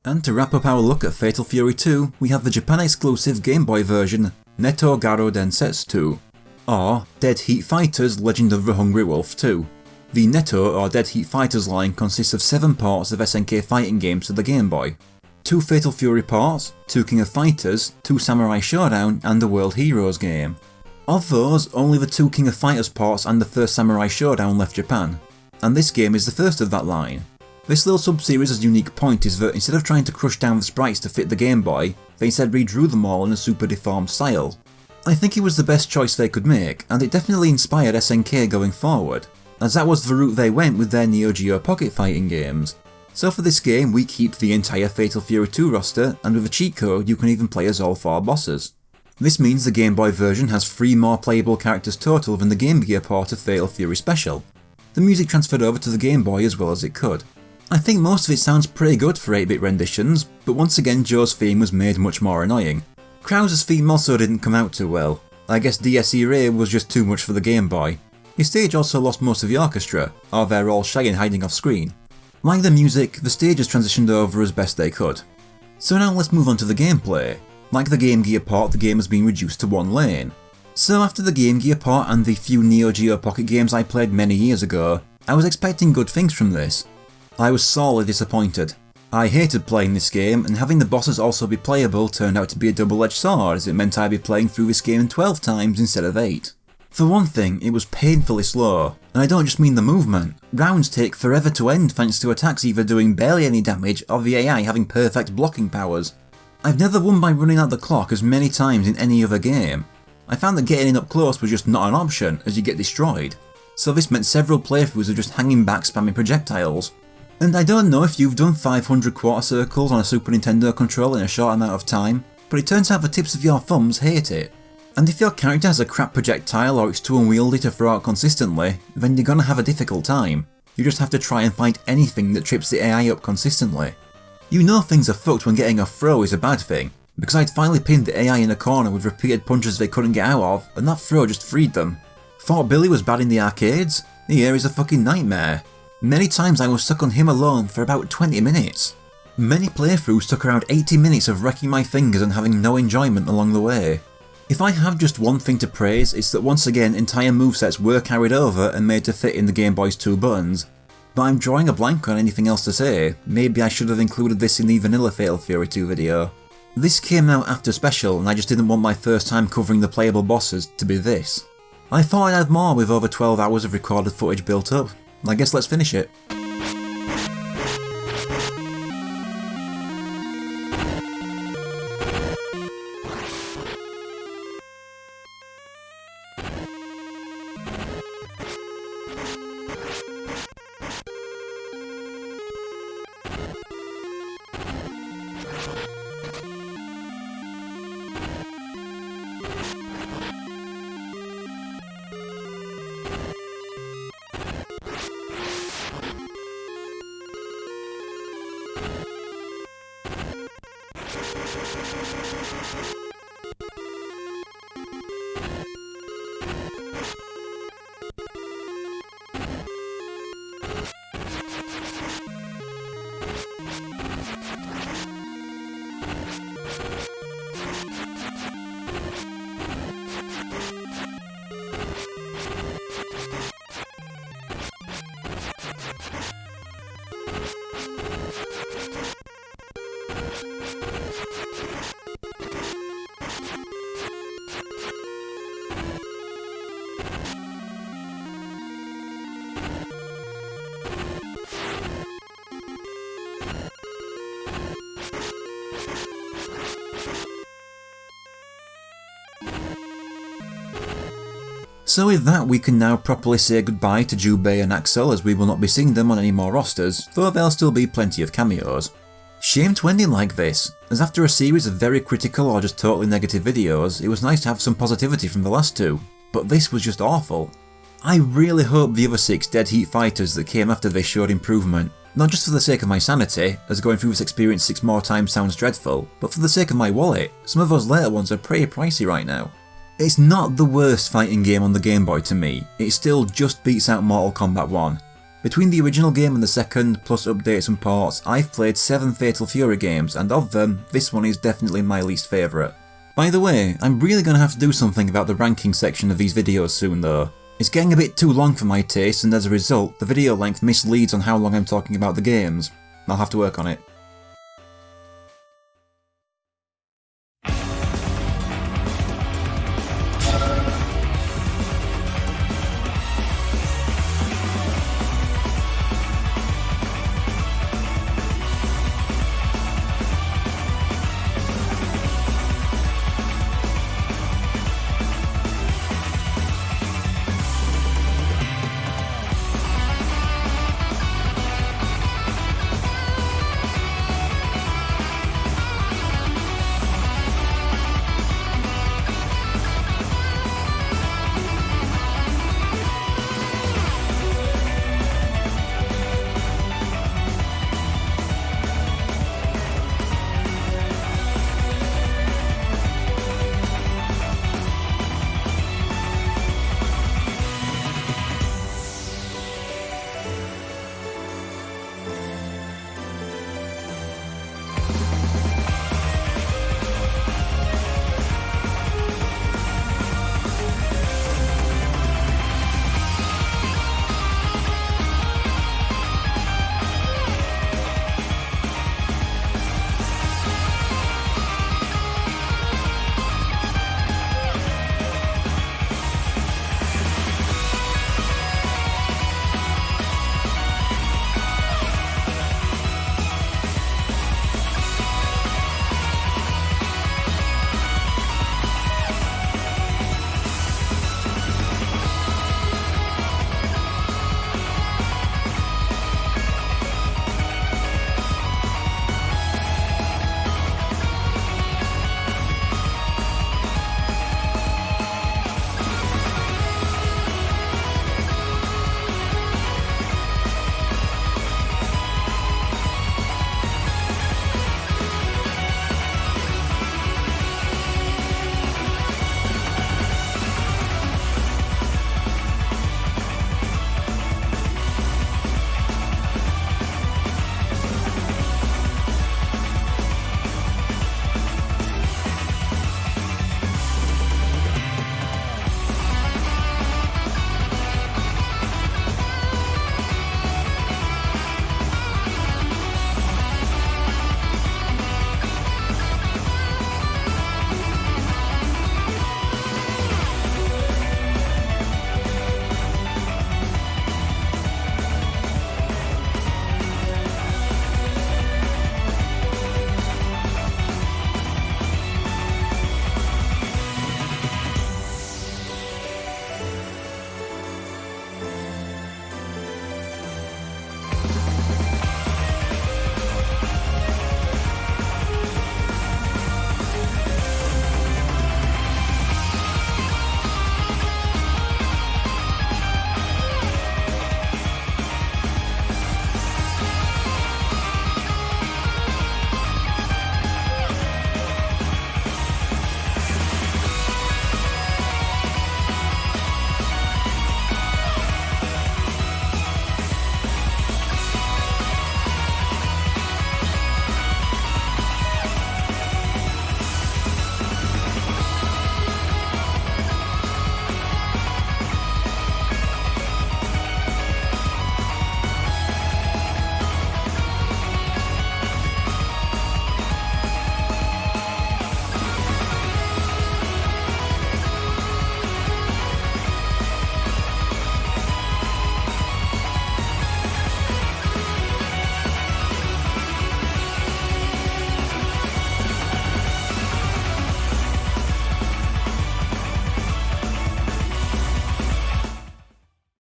And to wrap up our look at Fatal Fury 2, we have the Japan exclusive Game Boy version, Neto Garo Densetsu 2, or Dead Heat Fighters Legend of the Hungry Wolf 2. The Neto or Dead Heat Fighters line consists of 7 ports of SNK fighting games to the Game Boy. 2 Fatal Fury ports, 2 King of Fighters, 2 Samurai Showdown, and a World Heroes game. Of those, only the 2 King of Fighters ports and the first Samurai Showdown left Japan, and this game is the first of that line. This little sub-series' unique point is that instead of trying to crush down the sprites to fit the Game Boy, they instead redrew them all in a super deformed style. I think it was the best choice they could make, and it definitely inspired SNK going forward, as that was the route they went with their Neo Geo Pocket fighting games. So for this game we keep the entire Fatal Fury 2 roster, and with a cheat code you can even play as all 4 bosses. This means the Game Boy version has 3 more playable characters total than the Game Gear port of Fatal Fury Special. The music transferred over to the Game Boy as well as it could. I think most of it sounds pretty good for 8-bit renditions, but once again Joe's theme was made much more annoying. Krauser's theme also didn't come out too well. I guess DSE Ray was just too much for the Game Boy. His stage also lost most of the orchestra, or they're all shy and hiding off screen. Like the music, the stage has transitioned over as best they could. So now let's move on to the gameplay. Like the Game Gear port, the game has been reduced to 1 lane. So after the Game Gear port and the few Neo Geo Pocket games I played many years ago, I was expecting good things from this. I was sorely disappointed. I hated playing this game, and having the bosses also be playable turned out to be a double-edged sword, as it meant I'd be playing through this game 12 times instead of 8. For one thing, it was painfully slow, and I don't just mean the movement. Rounds take forever to end thanks to attacks either doing barely any damage or the AI having perfect blocking powers. I've never won by running out the clock as many times in any other game. I found that getting in up close was just not an option, as you get destroyed. So this meant several playthroughs of just hanging back spamming projectiles. And I don't know if you've done 500 quarter circles on a Super Nintendo controller in a short amount of time, but it turns out the tips of your thumbs hate it. And if your character has a crap projectile or it's too unwieldy to throw out consistently, then you're gonna have a difficult time. You just have to try and fight anything that trips the AI up consistently. You know things are fucked when getting a throw is a bad thing, because I'd finally pinned the AI in a corner with repeated punches they couldn't get out of, and that throw just freed them. Thought Billy was bad in the arcades? The area's a fucking nightmare. Many times I was stuck on him alone for about 20 minutes. Many playthroughs took around 80 minutes of wrecking my fingers and having no enjoyment along the way. If I have just one thing to praise, it's that once again entire movesets were carried over and made to fit in the Game Boy's 2 buttons. But I'm drawing a blank on anything else to say. Maybe I should have included this in the vanilla Fatal Fury 2 video. This came out after Special, and I just didn't want my first time covering the playable bosses to be this. I thought I'd have more with over 12 hours of recorded footage built up. I guess let's finish it. So with that, we can now properly say goodbye to Jubei and Axel, as we will not be seeing them on any more rosters, though there'll still be plenty of cameos. Shame to end it like this, as after a series of very critical or just totally negative videos, it was nice to have some positivity from the last 2, but this was just awful. I really hope the other 6 Dead Heat Fighters that came after this showed improvement, not just for the sake of my sanity, as going through this experience 6 more times sounds dreadful, but for the sake of my wallet. Some of those later ones are pretty pricey right now. It's not the worst fighting game on the Game Boy to me, it still just beats out Mortal Kombat 1. Between the original game and the second, plus updates and ports, I've played 7 Fatal Fury games, and of them, this one is definitely my least favourite. By the way, I'm really going to have to do something about the ranking section of these videos soon though. It's getting a bit too long for my taste, and as a result, the video length misleads on how long I'm talking about the games. I'll have to work on it.